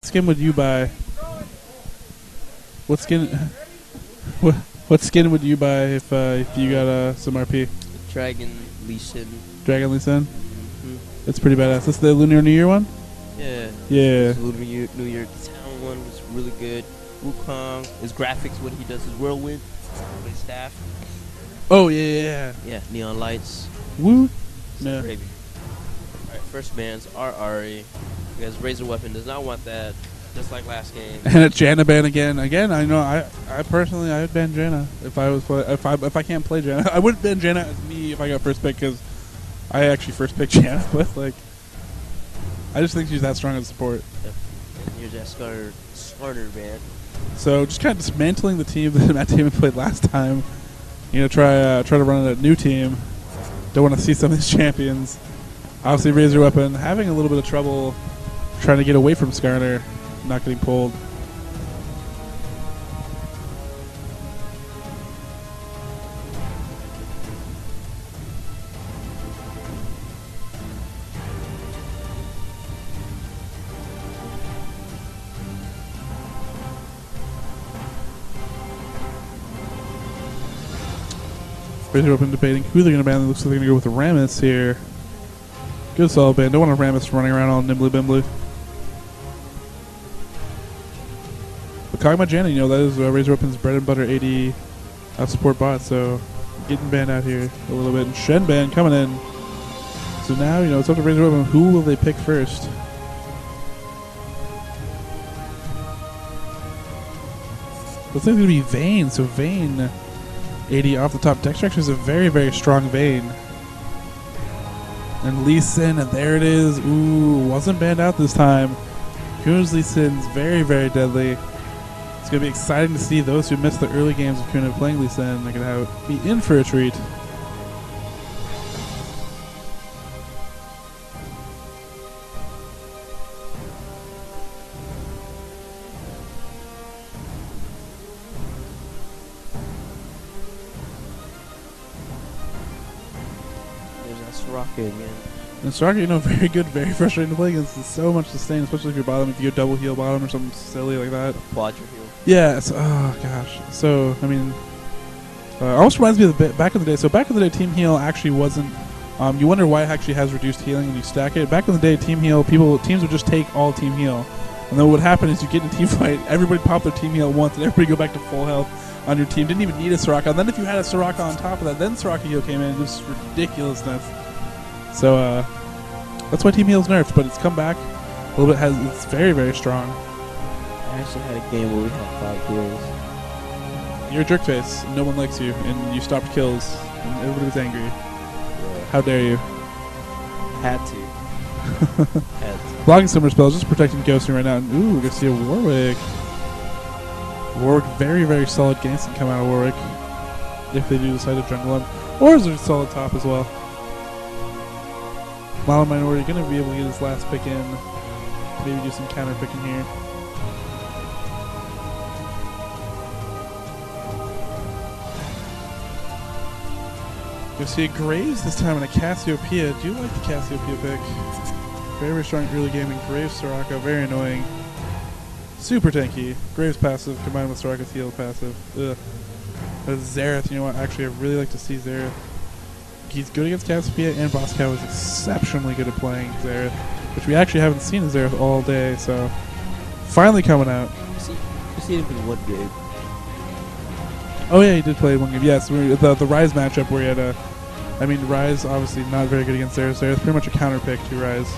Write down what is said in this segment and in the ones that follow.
skin would you buy? What skin? What skin would you buy if you got some RP? Dragon Lee Sin. Dragon Lee Sin? That's pretty badass. That's the Lunar New Year one? Yeah. Yeah. Lunar New Year. The town one was really good. Wukong, his graphics when he does his whirlwind, with his staff. Oh, yeah. Yeah, neon lights. Woo. No. Alright, first ban's RRE. Because Razor Weapon does not want that, just like last game. And a Janna ban again. Again, I know. I personally, I would ban Janna if I was if I can't play Janna. I wouldn't ban Janna as me if I got first pick because I actually first picked Janna. But like, I just think she's that strong as support. Yep. And here's that starter ban. So just kind of dismantling the team that Matt Damon played last time. You know, try to run a new team. Don't want to see some of these champions. Obviously, Razor Weapon having a little bit of trouble trying to get away from Skarner, not getting pulled. Razor Weapon debating who they're going to ban. It looks like they're going to go with Rammus here. Good solid ban. Don't want a Rammus running around all nimbly bimbly. But talking about Janna, you know, that is Razor Weapon's bread and butter AD support bot, so getting banned out here a little bit. And Shen ban coming in. So now, you know, it's up to Razor Weapon. Who will they pick first? Looks like it's going to be Vayne. So Vayne, AD off the top. Dextraction is a very, very strong Vayne. And Lee Sin, and there it is. Ooh, wasn't banned out this time. Kuna's Lee Sin's very, very deadly. It's going to be exciting to see those who missed the early games of Kuna playing Lee Sin. They're going to be in for a treat. Soraka again. And Soraka, you know, very good, very frustrating to play against. It's so much sustain, especially if you're bottom, if you go double heal bottom or something silly like that. Quadra heal. Yeah, oh gosh. So, I mean, almost reminds me of the back in the day. So back in the day, Team Heal actually wasn't, you wonder why it actually has reduced healing when you stack it. Back in the day, Team Heal, teams would just take all Team Heal. And then what would happen is you get in a team fight, everybody pop their Team Heal once, and everybody go back to full health on your team. Didn't even need a Soraka. And then if you had a Soraka on top of that, then Soraka heal came in. Just ridiculousness. So that's why Team Heal's nerfed, but it's come back a little bit. It's very, very strong. I actually had a game where we had 5 kills. You're a jerk face. No one likes you, and you stopped kills, and everybody was angry. Yeah. How dare you? Had to. Blocking summer spells, just protecting Ghosting right now. And, ooh, we're gonna see a Warwick. Warwick, very, very solid games can come out of Warwick if they do decide to jungle him, or is there a solid top as well? Model Minority going to be able to get his last pick in. Maybe do some counter picking here. You'll see a Graves this time and a Cassiopeia. Do you like the Cassiopeia pick? Very, very strong early gaming. Graves, Soraka, very annoying. Super tanky. Graves passive combined with Soraka's heal passive. Ugh. Xerath, you know what? Actually, I really like to see Xerath. He's good against Cassiopeia, and Boscow is exceptionally good at playing Xerath, which we actually haven't seen Xerath all day, so finally coming out. You see him in one game. Oh yeah, he did play one game. Yes, the Ryze matchup where he had I mean, Ryze obviously not very good against Xerath. Xerath pretty much a counter pick to Ryze.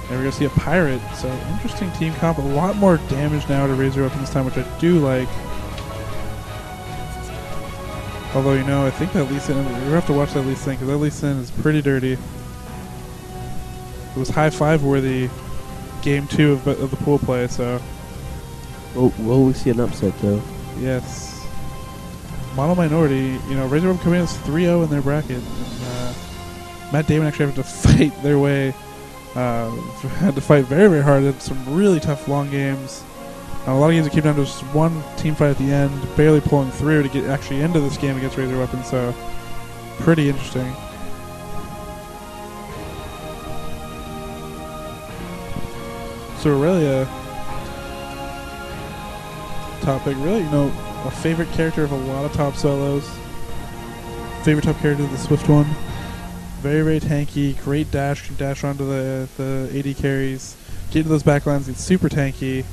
And we're going to see a Pirate, so interesting team comp. A lot more damage now to Razor Weapon this time, which I do like. Although, you know, I think that Lee Sin, we're going to have to watch that Lee Sin, because that Lee Sin is pretty dirty. It was high 5 worthy game 2 of the pool play, so. Will we see an upset, though? Yes. Model Minority, you know, Razor Weapon coming in as 3-0 in their bracket. And, Matt Damon actually had to fight their way. Had to fight very, very hard. Had some really tough long games. A lot of games that came down to just one team fight at the end, barely pulling through to get actually into this game against Razor Weapon, so pretty interesting. So Aurelia, top pick, really, a favorite character of a lot of top solos. Favorite top character, the Swift one. Very, very tanky, great dash, can dash onto the AD carries. Get into those backlines, it's super tanky.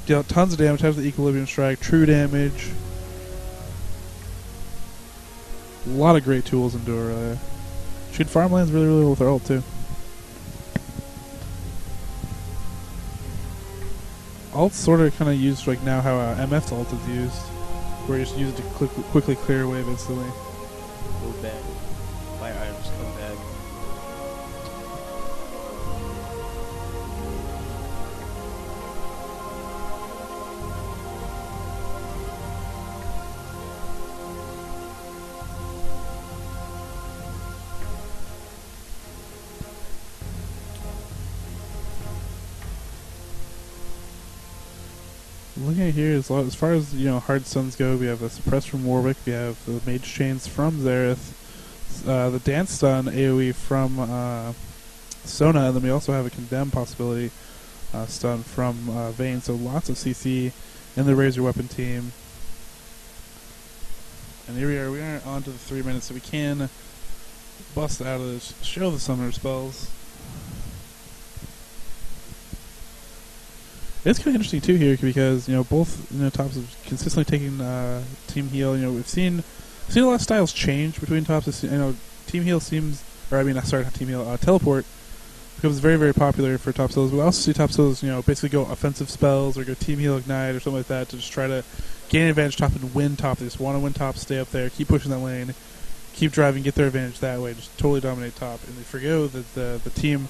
Deal tons of damage, has the Equilibrium Strike, true damage. A lot of great tools into Aurelia. She can farm lands really, really well with her ult, too. Ult's sort of kind of used like now how MF's ult is used, where you just use it to quickly clear a wave instantly. Go back. Fire items come back. Looking at here, as far as hard stuns go, we have a suppress from Warwick, we have the mage chains from Xerath, the dance stun AoE from Sona, and then we also have a condemn possibility stun from Vayne. So lots of CC in the Raise Your Weapon team. And here we are. We are on to the 3 minutes, so we can bust out of this, show the summoner spells. It's kind of interesting too here because both tops have consistently taken team heal. We've seen a lot of styles change between tops. Team heal seems, or I mean, sorry, not team heal. Teleport becomes very, very popular for top solos. We also see top solos, basically go offensive spells or go team heal ignite or something like that to just try to gain advantage top and win top. They just want to win top, stay up there, keep pushing that lane, keep driving, get their advantage that way, just totally dominate top. And they forgo that the team.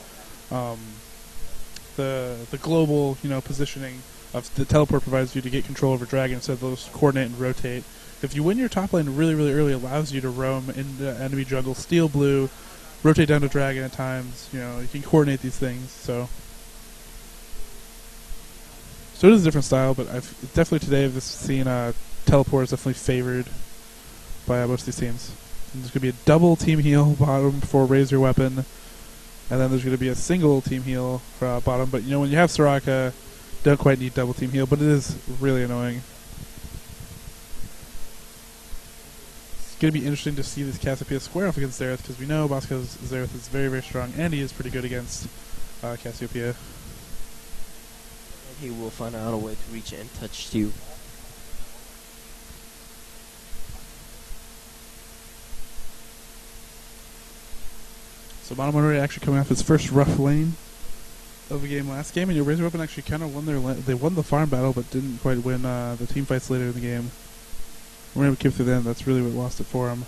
The global positioning of the teleport provides you to get control over dragon instead of those coordinate and rotate. If you win your top lane really, really early, it allows you to roam into enemy jungle, steal blue, rotate down to dragon at times. You can coordinate these things. So it is a different style, but I've definitely today I've seen teleport is definitely favored by most of these teams. And there's going to be a double team heal bottom for Raise Your Weapon. And then there's going to be a single team heal for bottom. But, when you have Soraka, don't quite need double team heal. But it is really annoying. It's going to be interesting to see this Cassiopeia square off against Xerath. Because we know Bosco's Xerath is very, very strong. And he is pretty good against Cassiopeia. And he will find out a way to reach and touch you. So bottom already actually coming off his first rough lane of the game last game, and your Razor Weapon actually kind of won they won the farm battle, but didn't quite win the team fights later in the game. We're able to keep through the end. That's really what lost it for him.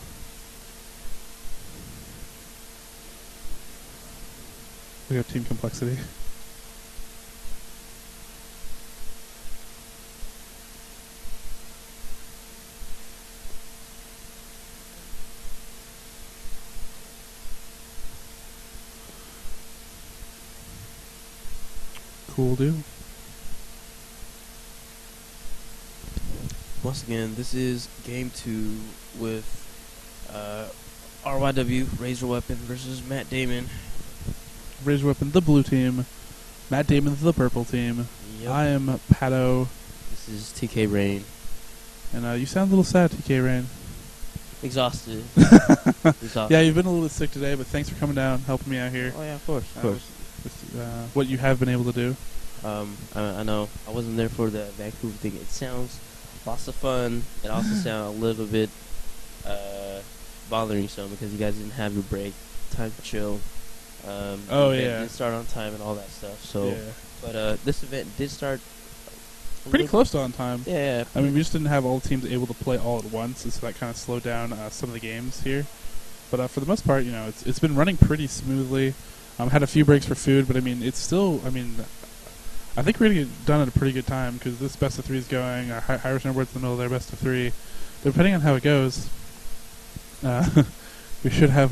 We have team complexity. Cool, dude. Once again, this is game 2 with RYW, Raise Your Weapon, versus Matt Damon. Raise Your Weapon, the blue team. Matt Damon, the purple team. Yep. I am Pato. This is TK Rain. And you sound a little sad, TK Rain. Exhausted. Exhausted. Yeah, you've been a little bit sick today, but thanks for coming down, helping me out here. Oh, yeah, of course. Of course. With what you have been able to do. I know. I wasn't there for the Vancouver thing. It sounds lots of fun. It also sounds a little bit bothering some because you guys didn't have your break, time to chill. Oh yeah. Didn't start on time and all that stuff. So, yeah. But this event did start pretty close to on time. Yeah. I mean, we just didn't have all the teams able to play all at once, so that kind of slowed down some of the games here. But for the most part, it's been running pretty smoothly. Had a few breaks for food, but I mean, it's still. I mean, I think we're gonna get done at a pretty good time because this best of 3 is going. Irish Snowboard's in the middle of their best of 3. Depending on how it goes, we should have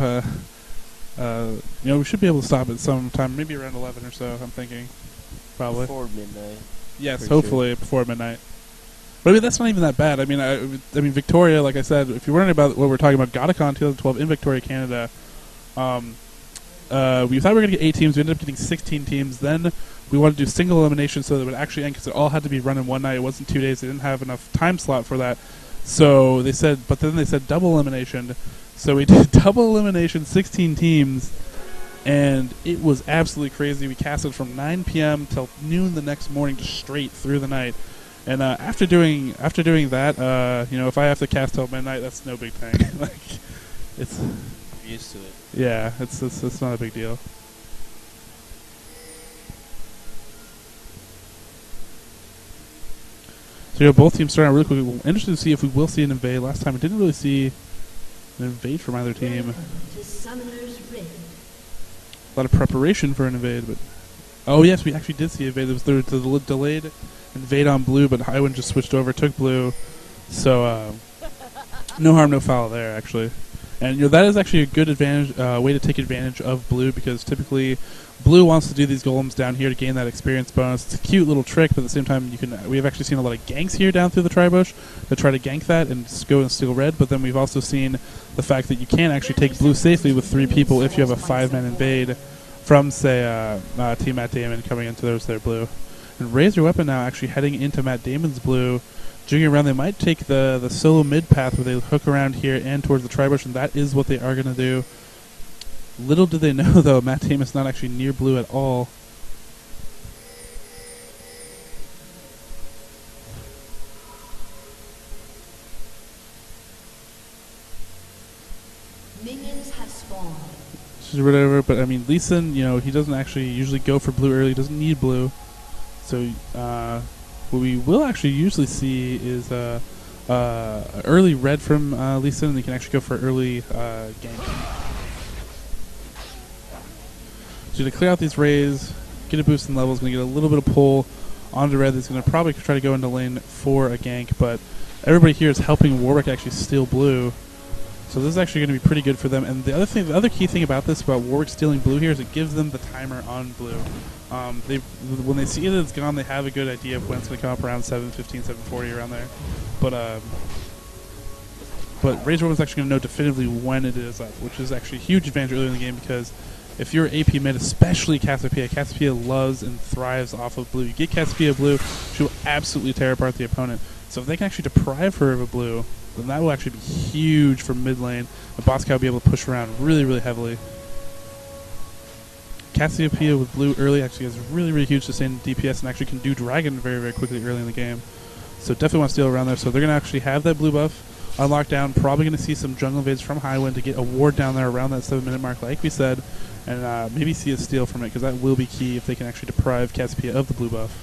we should be able to stop at some time, maybe around 11 or so. I'm thinking, probably before midnight. Yes, hopefully before midnight. But I mean, that's not even that bad. I mean, Victoria, like I said, if you're wondering about what we're talking about, GotaCon 2012 in Victoria, Canada. We thought we were going to get 8 teams. We ended up getting 16 teams. Then we wanted to do single elimination so that it would actually end, because it all had to be run in one night. It wasn't 2 days. They didn't have enough time slot for that. So they said, but then they said double elimination. So we did double elimination, 16 teams, and it was absolutely crazy. We casted from 9 p.m. till noon the next morning, just straight through the night. And after doing that, you know, if I have to cast till midnight, that's no big thing. Like, it's You're used to it. yeah, it's not a big deal. So you know, both teams starting out really quickly. We're interested to see if we will see an invade. Last time, I didn't really see an invade from either team. A lot of preparation for an invade, but oh yes, we actually did see invade. There was the delayed invade on blue, but Highwind just switched over, took blue. So no harm, no foul there, actually. And you know, that is actually a good advantage, way to take advantage of blue, because typically blue wants to do these golems down here to gain that experience bonus. It's a cute little trick, but at the same time, we have actually seen a lot of ganks here down through the tri-bush to try to gank that and just go and steal red. But then we've also seen the fact that you can actually take blue safely with 3 people if you have a 5-man invade from, say, Team Matt Damon coming into their blue. And Raise Your Weapon now actually heading into Matt Damon's blue. Jigging around, they might take the solo mid path where they hook around here and towards the tri-bush, and that is what they are going to do. Little do they know, though, Matt Damon's not actually near blue at all. Minions have spawned. Whatever, but I mean, Lee Sin, you know, he doesn't actually usually go for blue early. He doesn't need blue. So, what we will actually usually see is early red from Lee Sin, and they can actually go for early gank. So to clear out these rays, get a boost in levels, going to get a little bit of pull onto red. That's going to probably try to go into lane for a gank, but everybody here is helping Warwick actually steal blue. So this is actually going to be pretty good for them. And the other key thing about this, about Warwick stealing blue here, is it gives them the timer on blue. When they see that it's gone, they have a good idea of when it's going to come up around 7:15, 7:40, around there. But Raise Your Weapon's actually going to know definitively when it is up, which is actually a huge advantage early in the game, because if you're AP mid, especially Cassiopeia loves and thrives off of blue. You get Cassiopeia blue, she will absolutely tear apart the opponent. So if they can actually deprive her of a blue, then that will actually be huge for mid lane. The boss cow will be able to push around really, really heavily. Cassiopeia with blue early actually has really, really huge sustained DPS and actually can do dragon very, very quickly early in the game. So definitely want to steal around there. So they're going to actually have that blue buff on lockdown. Probably going to see some jungle invades from Highwind to get a ward down there around that 7-minute mark, like we said, and maybe see a steal from it, because that will be key if they can actually deprive Cassiopeia of the blue buff.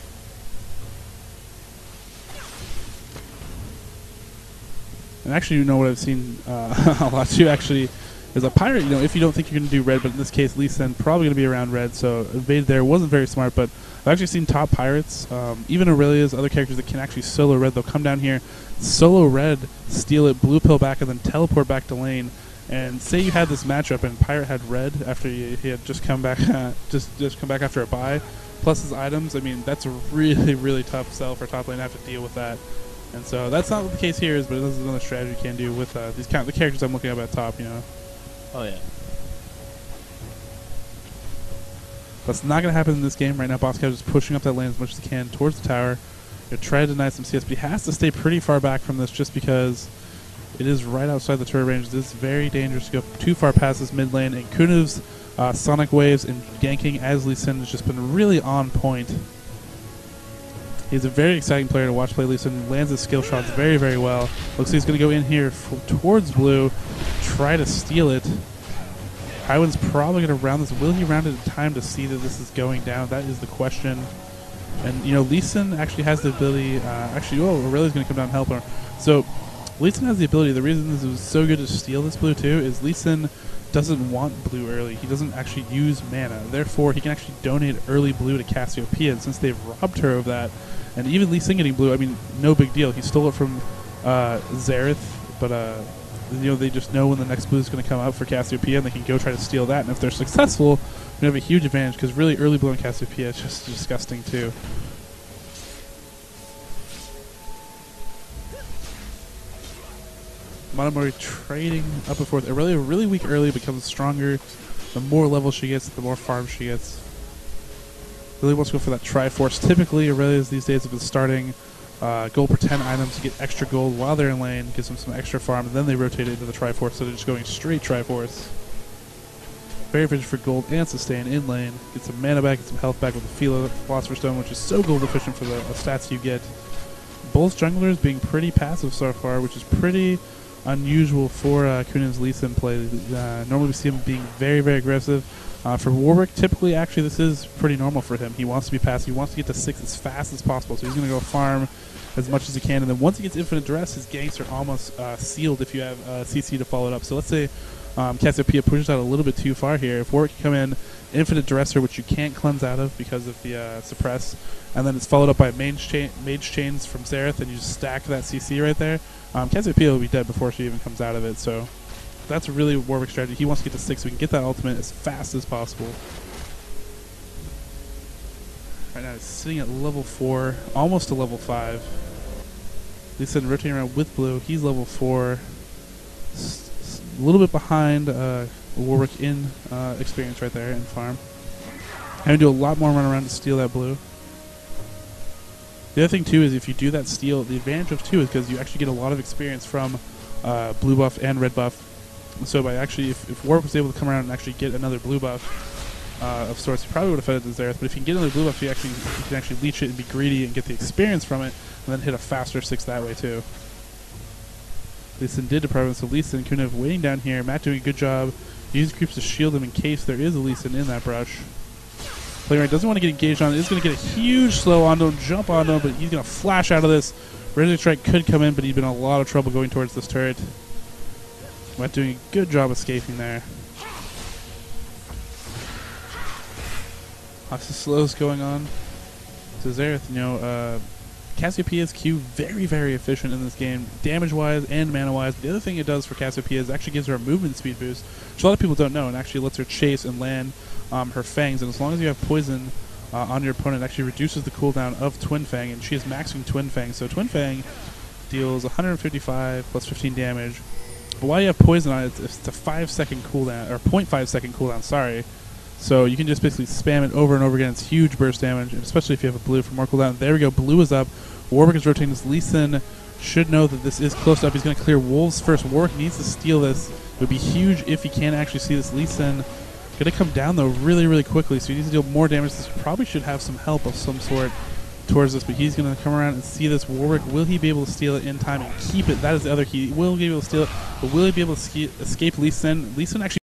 And actually, you know what I've seen a lot too, actually, is a pirate, you know, if you don't think you're going to do red, but in this case, Lee Sin probably going to be around red, so invade there wasn't very smart, but I've actually seen top pirates, even Aurelia's, other characters that can actually solo red. They'll come down here, solo red, steal it, blue pill back, and then teleport back to lane. And say you had this matchup and pirate had red after he had just come back, just come back after a bye, plus his items. I mean, that's a really, really tough sell for top lane to have to deal with that. And so that's not what the case here is, but this is another strategy you can do with the characters I'm looking at top, you know. Oh yeah. That's not going to happen in this game right now. Boss Cow is pushing up that lane as much as he can towards the tower. Going to try to deny some CS, but he has to stay pretty far back from this just because it is right outside the turret range. This is very dangerous to go too far past this mid lane. And Kunuv's Sonic Waves and ganking as Lee Sin has just been really on point. He's a very exciting player to watch play. Lee Sin lands his skill shots very, very well. Looks like he's going to go in here towards blue, try to steal it. Highwind's probably going to round this. Will he round it in time to see that this is going down? That is the question. And, you know, Lee Sin actually has the ability. Aurelia's going to come down and help her. So, Lee Sin has the ability. The reason this is so good to steal this blue, too, is Lee Sin doesn't want blue early. He doesn't actually use mana. Therefore, he can actually donate early blue to Cassiopeia. And since they've robbed her of that, and even Lee Sin getting blue, I mean, no big deal. He stole it from Xerath, but you know, they just know when the next blue is going to come up for Cassiopeia, and they can go try to steal that. And if they're successful, they have a huge advantage, because really early blue on Cassiopeia is just disgusting too. Monomori trading up and forth. Aurelia really weak early, becomes stronger. The more levels she gets, the more farm she gets. Really wants to go for that Triforce. Typically, Aurelias these days have been starting gold per 10 items to get extra gold while they're in lane, gives them some extra farm, and then they rotate it into the Triforce, so they're just going straight Triforce. Very efficient for gold and sustain in lane. Get some mana back, get some health back with the Philosopher's Stone, which is so gold efficient for the stats you get. Both junglers being pretty passive so far, which is pretty unusual for Kunan's Lee Sin play. Normally we see him being very, very aggressive. For Warwick, typically, actually, this is pretty normal for him. He wants to be passive. He wants to get to 6 as fast as possible, so he's going to go farm as much as he can. And then once he gets Infinite Duress, his ganks are almost sealed if you have CC to follow it up. So let's say Cassiopeia pushes out a little bit too far here. If Warwick can come in, Infinite Duresser, which you can't cleanse out of because of the Suppress, and then it's followed up by Mage Chains from Xerath, and you just stack that CC right there, Cassiopeia will be dead before she even comes out of it. So that's really Warwick's strategy. He wants to get to 6 so we can get that ultimate as fast as possible. Right now he's sitting at level 4, almost to level 5. Lee Sin rotating around with blue. He's level 4. A little bit behind Warwick in experience right there in farm. Having to do a lot more run around to steal that blue. The other thing too is if you do that steal, the advantage of 2 is because you actually get a lot of experience from blue buff and red buff. So by actually, if Warwick was able to come around and actually get another blue buff of sorts, he probably would have fed it to Xerath. But if you can get another blue buff, you can actually leech it and be greedy and get the experience from it, and then hit a faster 6 that way too. Lee Sin did deprive him, so Lee Sin kind of waiting down here. Matt doing a good job. Use creeps to shield him in case there is a Lee Sin in that brush. Playwright doesn't want to get engaged on it. Is going to get a huge slow onto him, jump onto him, but he's going to flash out of this. Razor Strike could come in, but he's been in a lot of trouble going towards this turret. Matt doing a good job escaping there. Lots of slows going on. So Xerath, you know, Cassiopeia's Q very, very efficient in this game, damage-wise and mana-wise. The other thing it does for Cassiopeia is it actually gives her a movement speed boost, which a lot of people don't know, and actually lets her chase and land her fangs. And as long as you have poison on your opponent, it actually reduces the cooldown of Twin Fang, and she is maxing Twin Fang. So Twin Fang deals 155 plus 15 damage. But while you have poison on it, it's a 5-second cooldown, or 0.5-second cooldown, sorry. So you can just basically spam it over and over again. It's huge burst damage, and especially if you have a blue for more cooldown. There we go. Blue is up. Warwick is rotating this. Lee Sin should know that this is close up. He's going to clear wolves first. Warwick needs to steal this. It would be huge if he can actually see this. Lee Sin going to come down, though, really, really quickly. So he needs to deal more damage. This probably should have some help of some sort towards this, but he's going to come around and see this. Warwick, will he be able to steal it in time and keep it? That is the other key. Will he be able to steal it, but will he be able to escape Lee Sin? Lee Sin actually